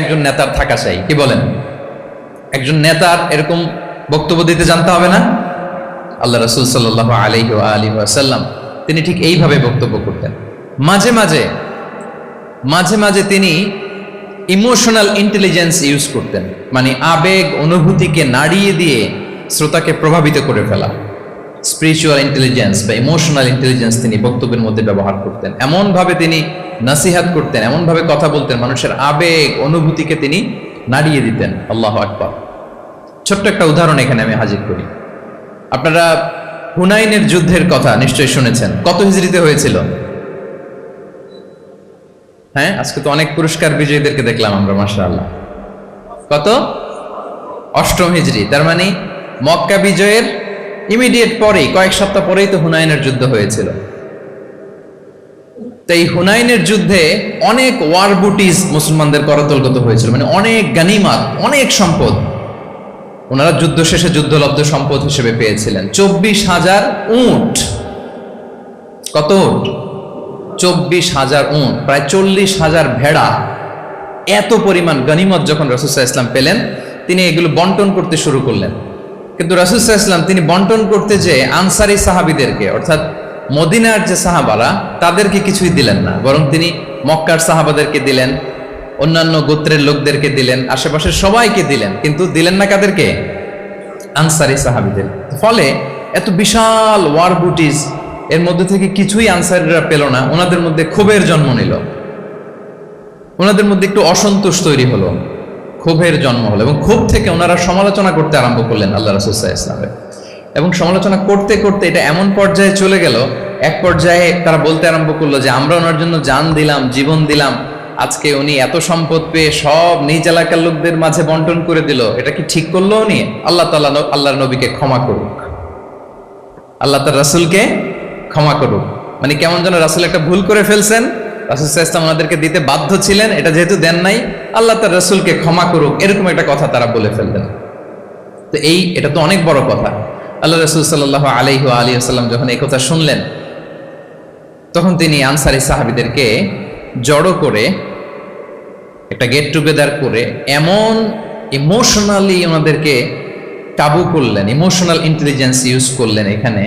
একজন নেতার থাকা চাই, কি বলেন? একজন নেতার এরকম বক্তব্য দিতে জানতে হবে না? আল্লাহ রাসূল সাল্লাল্লাহু আলাইহি ওয়া আলিহি ওয়াসাল্লাম তিনি ঠিক এইভাবে বক্তব্য করতেন। মাঝে মাঝে তিনি ইমোশনাল ইন্টেলিজেন্স ইউজ করতেন, মানে আবেগ অনুভূতিকে নাড়িয়ে দিয়ে শ্রোতাকে প্রভাবিত করে ফেলা। স্পিরিচুয়াল ইন্টেলিজেন্স বা ইমোশনাল ইন্টেলিজেন্স তিনি বক্তব্যের মধ্যে ব্যবহার করতেন। এমনভাবে তিনি নাসিহাত করতেন, এমনভাবে কথা বলতেন, মানুষের আবেগ অনুভূতিকে তিনি নাড়িয়ে দিতেন। আল্লাহু আকবার। ছোট্ট একটা উদাহরণ এখানে আমি হাজির করি। আপনারা হুনাইনের যুদ্ধের কথা নিশ্চয়ই শুনেছেন। কত হিজরিতে হয়েছিল? হ্যাঁ, আজকে তো অনেক পুরস্কার বিজয়ীদেরকে দেখলাম আমরা, মাশাআল্লাহ। কত? 8ম হিজরি। তার মানে মক্কা বিজয়ের ইমিডিয়েট পরেই, কয়েক সপ্তাহ পরেই তো হুনাইনের যুদ্ধ হয়েছিল। তো এই হুনাইনের যুদ্ধে অনেক ওয়ার বুটিজ মুসলমানদের করতলগত হয়েছিল, মানে অনেক গানিমাত, অনেক সম্পদ ওনারা যুদ্ধ শেষে যুদ্ধলব্ধ সম্পদ হিসেবে পেয়েছিলেন। 24,000 উট। কত উট? 24,000 উট, প্রায় 40,000 ভেড়া। এত পরিমাণ গনিমত যখন রাসূল সাল্লাল্লাহু আলাইহি ওয়াসাল্লাম পেলেন, তিনি এগুলো বন্টন করতে শুরু করলেন। কিন্তু রাসূল সাল্লাল্লাহু আলাইহি ওয়াসাল্লাম তিনি বন্টন করতে যে আনসারী সাহাবীদেরকে, অর্থাৎ মদিনার যে সাহাবারা, তাদেরকে কিছুই দিলেন না, বরং তিনি মক্কার সাহাবাদেরকে দিলেন, অন্যান্য গোত্রের লোকদেরকে দিলেন, আশেপাশের সবাইকে দিলেন, কিন্তু দিলেন না কাদেরকে? আনসারী সাহাবীদের। ফলে এত বিশাল ওয়ার বুটিজ, এর মধ্যে থেকে কিছুই আনসারীরা পেল না। ওনাদের মধ্যে ক্ষোভের জন্ম নিল, ওনাদের মধ্যে একটু অসন্তোষ তৈরি হলো, ক্ষোভের জন্ম হলো, এবং ক্ষোভ থেকে ওনারা সমালোচনা করতে আরম্ভ করলেন আল্লাহ রাসূল সাল্লাল্লাহু আলাইহি ওয়াসাল্লামের। এবং সমালোচনা করতে করতে এটা এমন পর্যায়ে চলে গেল, এক পর্যায়ে তারা বলতে আরম্ভ করলো যে আমরা ওনার জন্য জান দিলাম, জীবন দিলাম, আজকে উনি এত সম্পদ পেয়ে সব নিজ এলাকার লোকদের মাঝে বন্টন করে দিল, এটা কি ঠিক করলো উনি? আল্লাহ তাআলা আল্লাহর নবীকে ক্ষমা করুক, আল্লাহ তার রাসূলকে ক্ষমা করুক। মানে কেমন যেন রাসূল একটা ভুল করে ফেলছেন, রাসূল সাল্লাল্লাহু আলাইহি ওয়াসাল্লাম ওনাদেরকে দিতে বাধ্য ছিলেন, এটা যেহেতু দেন নাই, আল্লাহ তার রাসূলকে ক্ষমা করুক, এরকম একটা কথা তারা বলে ফেললেন। তো এটা তো অনেক বড় কথা। আল্লাহ রাসূল সাল্লাল্লাহু আলাইহি ওয়া আলিহি ওয়াসাল্লাম যখন এই কথা শুনলেন, তখন তিনি আনসারী সাহাবীদেরকে জড়ো করে একটা গেট টুগেদার করে এমন ইমোশনালি ওনাদেরকে কাবু করলেন, ইমোশনাল ইন্টেলিজেন্স ইউজ করলেন। এখানে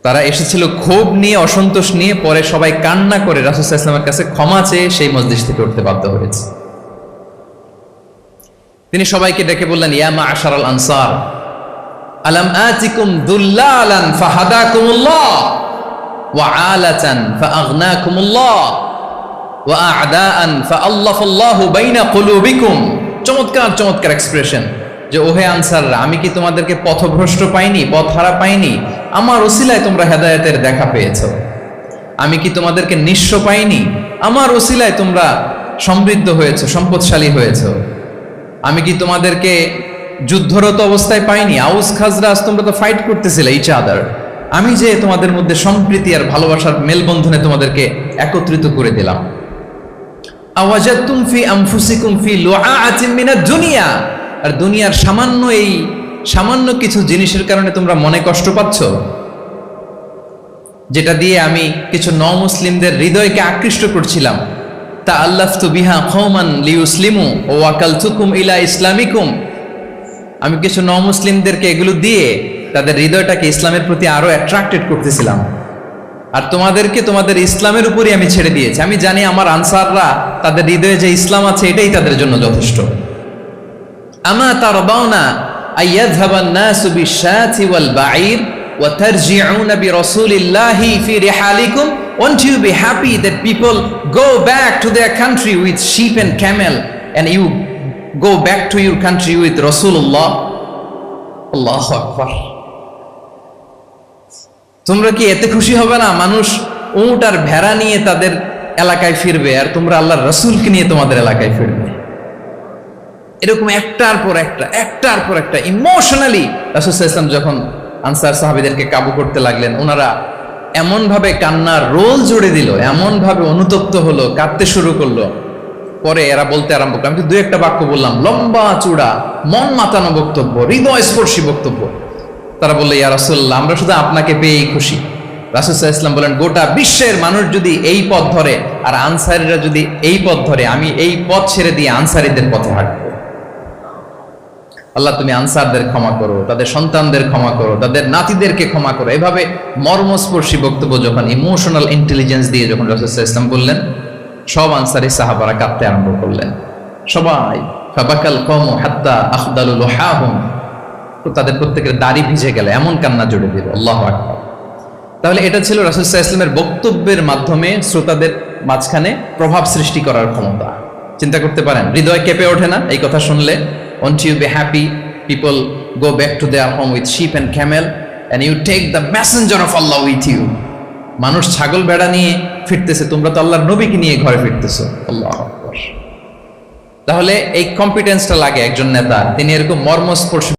তারা এসেছিল ক্ষোভ নিয়ে, অসন্তোষ নিয়ে, পরে সবাই কান্না করে রাসূল সাল্লাল্লাহু আলাইহি ওয়াসাল্লামের কাছে ক্ষমা চেয়ে সেই মজলিস থেকে উঠতে বাধ্য হয়েছে। তিনি সবাইকে ডেকে বললেন, ইয়া মা'আশারাল আনসার, আলাম আতিকুম দুল্লালান ফাহাদাকুমুল্লাহ ওয়া আলাতান ফাআগনাকুমুল্লাহ ওয়া আ'দাআন ফাআল্লাফাল্লাহু বাইনা কুলুবিকুম। চমৎকার চমৎকার এক্সপ্রেশন, যে ওহে আনসাররা, আমি কি তোমাদেরকে পথভ্রষ্ট পাইনি, পথহারা পাইনি? আমার ওসিলায় তোমরা হেদায়েতের দেখা পেয়েছো। আমি কি তোমাদেরকে নিঃস্ব পাইনি? আমার ওসিলায় তোমরা সমৃদ্ধ হয়েছো, সম্পদশালী হয়েছো। আমি কি তোমাদেরকে যুদ্ধরত অবস্থায় পাইনি? আউস খাজরাজ তোমরা তো ফাইট করতেছিলে ইচ আদার। আমি যে তোমাদের মধ্যে সম্প্রীতি আর ভালোবাসার মেলবন্ধনে তোমাদেরকে একত্রিত করে দিলাম। আওয়াজাতুম ফি আনফুসিকুম ফি লুআআতিন মিনাদ দুনিয়া, আর দুনিয়ার সামান্য কিছু জিনিসের কারণে তোমরা মনে কষ্ট পাচ্ছ, যেটা দিয়ে আমি কিছু মুসলিমদের হৃদয়কে আকৃষ্ট করছিলাম। তাআল্লাফতু বিহা কওমান লিউসলিমু ওয়া ওয়াকালতুকুম ইলা ইসলামিকুম। আমি কিছু মুসলিমদেরকে এগুলো দিয়ে তাদের হৃদয়টাকে ইসলামের প্রতি আরো অ্যাট্রাক্টেড করতেছিলাম, আর তোমাদেরকে তোমাদের ইসলামের উপরই আমি ছেড়ে দিয়েছি। আমি জানি আমার আনসাররা, তাদের হৃদয়ে যে ইসলাম আছে এটাই তাদের জন্য যথেষ্ট। আমা তারবাউনা আইয়াযহাবান নাসু বিশ-শাতি ওয়াল বাঈর ওয়া তারজিউনা বিরাসূলিল্লাহি ফি রিহালিকুম। Won't you be happy that people go back to their country with sheep and camel, and you go back to your country with Rasulullah? Allahu Akbar। তোমরা কি এতে খুশি হবে না? মানুষ উট আর ভেড়া নিয়ে তাদের এলাকায় ফিরবে, আর তোমরা আল্লাহর রাসূলকে নিয়ে তোমাদের এলাকায় ফিরবে। এরকম একটার পর একটা ইমোশনালি রাসূল সাল্লাল্লাহু আলাইহি ওয়াসাল্লাম যখন আনসার সাহাবীদেরকে কাবু করতে লাগলেন, ওনারা এমনভাবে কান্নার রোল জুড়ে দিল, এমনভাবে অনুতপ্ত হলো, কাঁদতে শুরু করলো। পরে এরা বলতে আরম্ভ করলো, আমি তো 2-1টা বাক্য বললাম, লম্বা চূড়া মন মাতানো বক্তব্য, হৃদয়স্পর্শী বক্তব্য। তারা বললো, ইয়া রাসূলুল্লাহ, আমরা শুধু আপনাকে পেয়েই খুশি। রাসূল সাল্লাল্লাহু আলাইহি ওয়াসাল্লাম বলেন, গোটা বিশ্বের মানুষ যদি এই পথ ধরে আর আনসারীরা যদি এই পথ ধরে, আমি এই পথ ছেড়ে দিয়ে আনসারীদের পথে হাঁটবো। আল্লাহ তুমি আনসারদের ক্ষমা করো, তাদের সন্তানদের ক্ষমা করো, তাদের নাতিদেরকে ক্ষমা করো। এভাবে মর্মস্পর্শী বক্তব্য যখন ইমোশনাল ইন্টেলিজেন্স দিয়ে যখন রাসূল সাল্লাল্লাহু আলাইহি ওয়াসাল্লাম বললেন, সব আনসারী সাহাবারা কাঁদতে আরম্ভ করলেন। সবাই ফাবাকাল কওমু হাত্তা আখদালু লুহাহুম, তো তাদের প্রত্যেকের দাড়ি ভিজে গেল, এমন কান্না জুড়ে দিল। আল্লাহু আকবার। তাহলে এটা ছিল রাসূল সাল্লাল্লাহু আলাইহি ওয়াসাল্লামের বক্তব্যের মাধ্যমে শ্রোতাদের মাঝখানে প্রভাব সৃষ্টি করার ক্ষমতা। চিন্তা করতে পারেন, হৃদয় কেঁপে ওঠে না এই কথা শুনলে? Won't you be happy? People go back to their home with sheep and camel and you take the messenger of Allah with you. মানুষ ছাগল ভেড়া নিয়ে ফিরতেছে, তোমরা তো আল্লাহর নবীকে নিয়ে ঘরে ফিরতেছো। আল্লাহু আকবার। তাহলে এই কম্পিটেন্সটা লাগে একজন নেতা, তিনি এরকম মর্মস্পর্শী